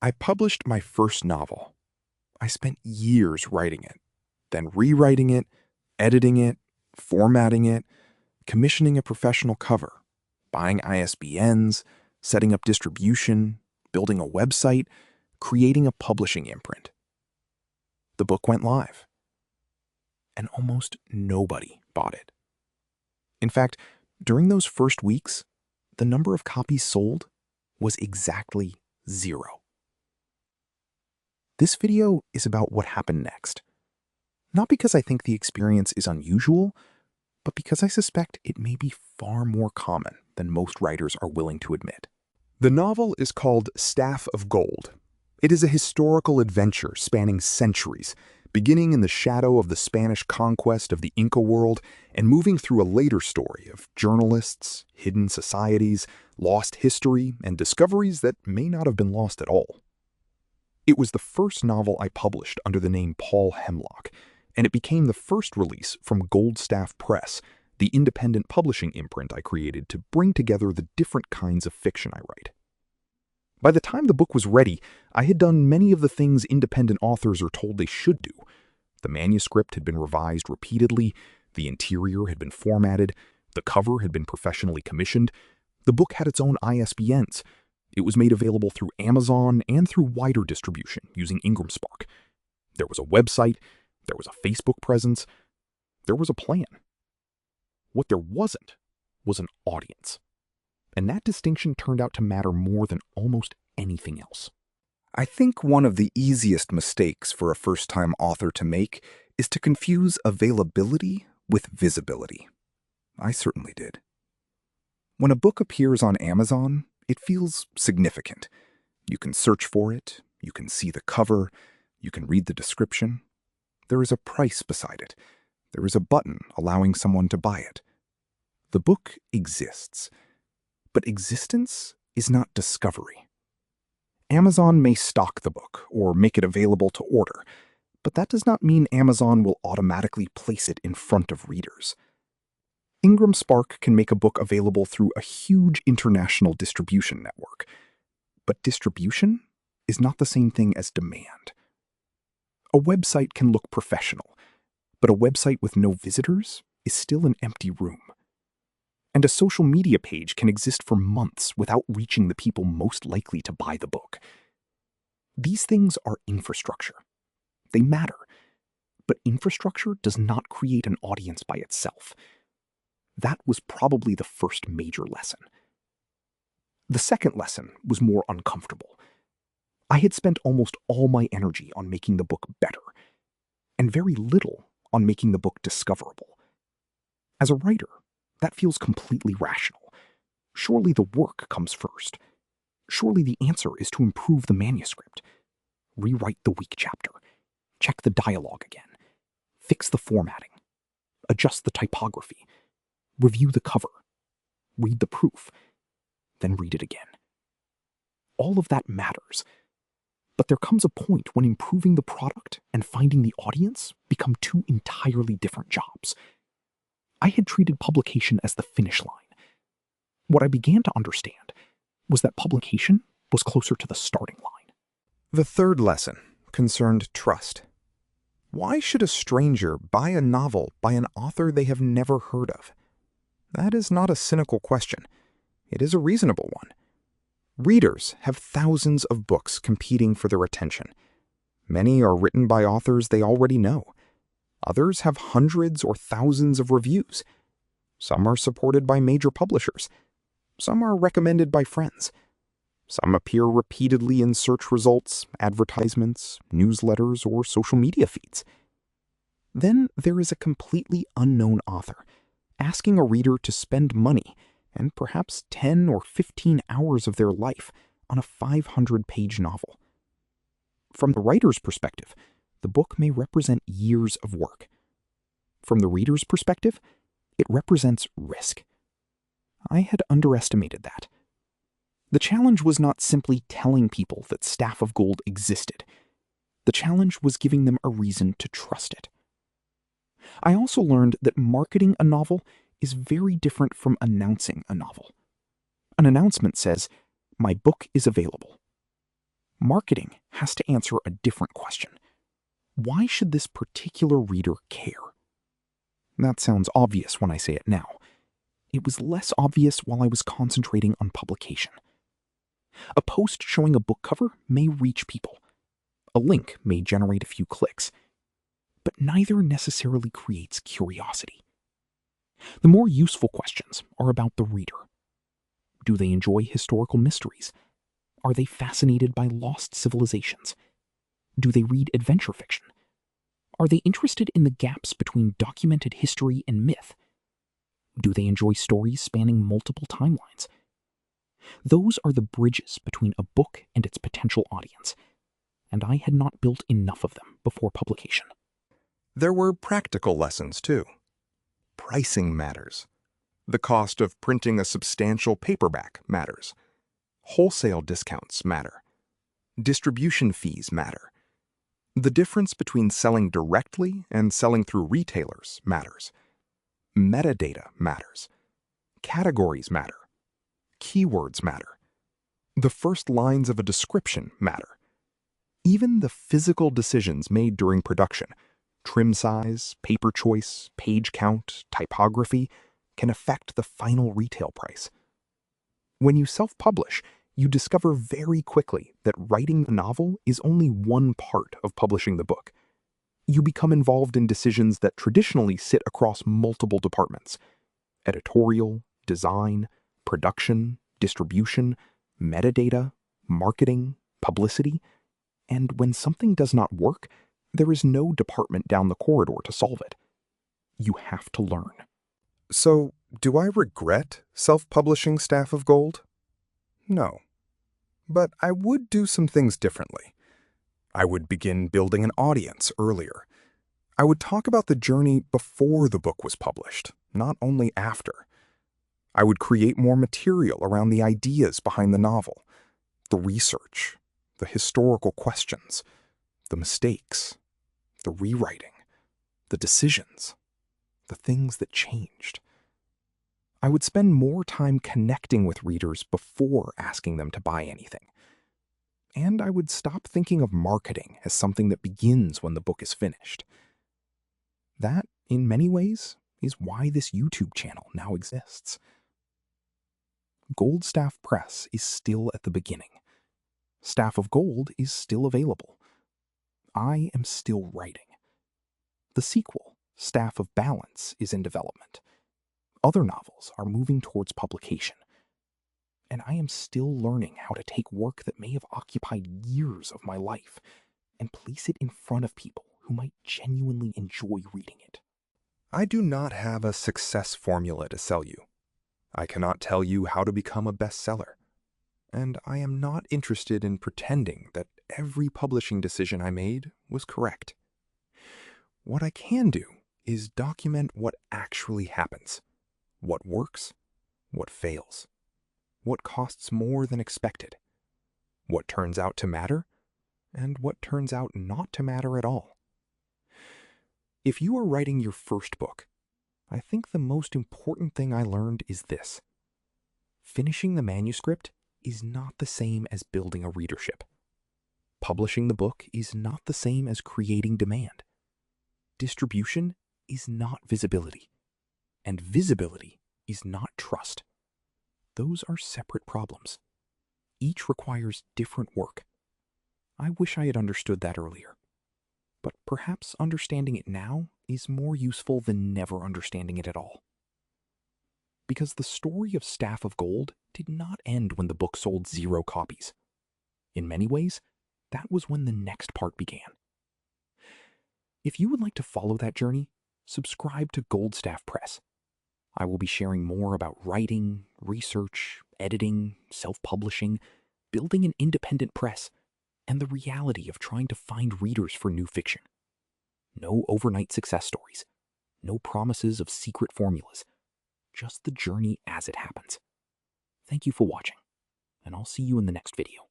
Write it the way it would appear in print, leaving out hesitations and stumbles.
I published my first novel. I spent years writing it, then rewriting it, editing it, formatting it, commissioning a professional cover, buying ISBNs, setting up distribution, building a website, creating a publishing imprint. The book went live, and almost nobody bought it. In fact, during those first weeks, the number of copies sold was exactly 0. This video is about what happened next. Not because I think the experience is unusual, but because I suspect it may be far more common than most writers are willing to admit. The novel is called Staff of Gold. It is a historical adventure spanning centuries, beginning in the shadow of the Spanish conquest of the Inca world and moving through a later story of journalists, hidden societies, lost history, and discoveries that may not have been lost at all. It was the first novel I published under the name Paul Hemlock, and it became the first release from GoldStaff Press, the independent publishing imprint I created to bring together the different kinds of fiction I write. By the time the book was ready, I had done many of the things independent authors are told they should do. The manuscript had been revised repeatedly, the interior had been formatted, the cover had been professionally commissioned, the book had its own ISBNs. It was made available through Amazon and through wider distribution using IngramSpark. There was a website, there was a Facebook presence, there was a plan. What there wasn't was an audience. And that distinction turned out to matter more than almost anything else. I think one of the easiest mistakes for a first-time author to make is to confuse availability with visibility. I certainly did. When a book appears on Amazon, it feels significant. You can search for it, you can see the cover, you can read the description. There is a price beside it. There is a button allowing someone to buy it. The book exists. But existence is not discovery. Amazon may stock the book or make it available to order, but that does not mean Amazon will automatically place it in front of readers. IngramSpark can make a book available through a huge international distribution network, but distribution is not the same thing as demand. A website can look professional, but a website with no visitors is still an empty room. And a social media page can exist for months without reaching the people most likely to buy the book. These things are infrastructure. They matter, but infrastructure does not create an audience by itself. That was probably the first major lesson. The second lesson was more uncomfortable. I had spent almost all my energy on making the book better, and very little on making the book discoverable. As a writer, that feels completely rational. Surely the work comes first. Surely the answer is to improve the manuscript. Rewrite the weak chapter. Check the dialogue again. Fix the formatting. Adjust the typography. Review the cover. Read the proof. Then read it again. All of that matters. But there comes a point when improving the product and finding the audience become two entirely different jobs. I had treated publication as the finish line. What I began to understand was that publication was closer to the starting line. The third lesson concerned trust. Why should a stranger buy a novel by an author they have never heard of? That is not a cynical question. It is a reasonable one. Readers have thousands of books competing for their attention. Many are written by authors they already know. Others have hundreds or thousands of reviews. Some are supported by major publishers. Some are recommended by friends. Some appear repeatedly in search results, advertisements, newsletters, or social media feeds. Then there is a completely unknown author asking a reader to spend money and perhaps 10 or 15 hours of their life on a 500-page novel. From the writer's perspective, the book may represent years of work. From the reader's perspective, it represents risk. I had underestimated that. The challenge was not simply telling people that Staff of Gold existed. The challenge was giving them a reason to trust it. I also learned that marketing a novel is very different from announcing a novel. An announcement says, "My book is available." Marketing has to answer a different question. Why should this particular reader care? That sounds obvious when I say it now. It was less obvious while I was concentrating on publication. A post showing a book cover may reach people. A link may generate a few clicks. But neither necessarily creates curiosity. The more useful questions are about the reader. Do they enjoy historical mysteries? Are they fascinated by lost civilizations? Do they read adventure fiction? Are they interested in the gaps between documented history and myth? Do they enjoy stories spanning multiple timelines? Those are the bridges between a book and its potential audience, and I had not built enough of them before publication. There were practical lessons, too. Pricing matters. The cost of printing a substantial paperback matters. Wholesale discounts matter. Distribution fees matter. The difference between selling directly and selling through retailers matters. Metadata matters. Categories matter. Keywords matter. The first lines of a description matter. Even the physical decisions made during production, trim size, paper choice, page count, typography, can affect the final retail price. When you self-publish, you discover very quickly that writing the novel is only one part of publishing the book. You become involved in decisions that traditionally sit across multiple departments: editorial, design, production, distribution, metadata, marketing, publicity. And when something does not work, there is no department down the corridor to solve it. You have to learn. So, do I regret self-publishing Staff of Gold? No. But I would do some things differently. I would begin building an audience earlier. I would talk about the journey before the book was published, not only after. I would create more material around the ideas behind the novel, the research, the historical questions, the mistakes, the rewriting, the decisions, the things that changed. I would spend more time connecting with readers before asking them to buy anything. And I would stop thinking of marketing as something that begins when the book is finished. That, in many ways, is why this YouTube channel now exists. GoldStaff Press is still at the beginning. Staff of Gold is still available. I am still writing. The sequel, Staff of Balance, is in development. Other novels are moving towards publication. And I am still learning how to take work that may have occupied years of my life and place it in front of people who might genuinely enjoy reading it. I do not have a success formula to sell you. I cannot tell you how to become a bestseller. And I am not interested in pretending that every publishing decision I made was correct. What I can do is document what actually happens, what works, what fails, what costs more than expected, what turns out to matter, and what turns out not to matter at all. If you are writing your first book, I think the most important thing I learned is this: finishing the manuscript is not the same as building a readership. Publishing the book is not the same as creating demand. Distribution is not visibility, and visibility is not trust. Those are separate problems. Each requires different work. I wish I had understood that earlier. But perhaps understanding it now is more useful than never understanding it at all. Because the story of Staff of Gold did not end when the book sold 0 copies. In many ways, that was when the next part began. If you would like to follow that journey, subscribe to GoldStaff Press. I will be sharing more about writing, research, editing, self-publishing, building an independent press, and the reality of trying to find readers for new fiction. No overnight success stories, no promises of secret formulas, just the journey as it happens. Thank you for watching, and I'll see you in the next video.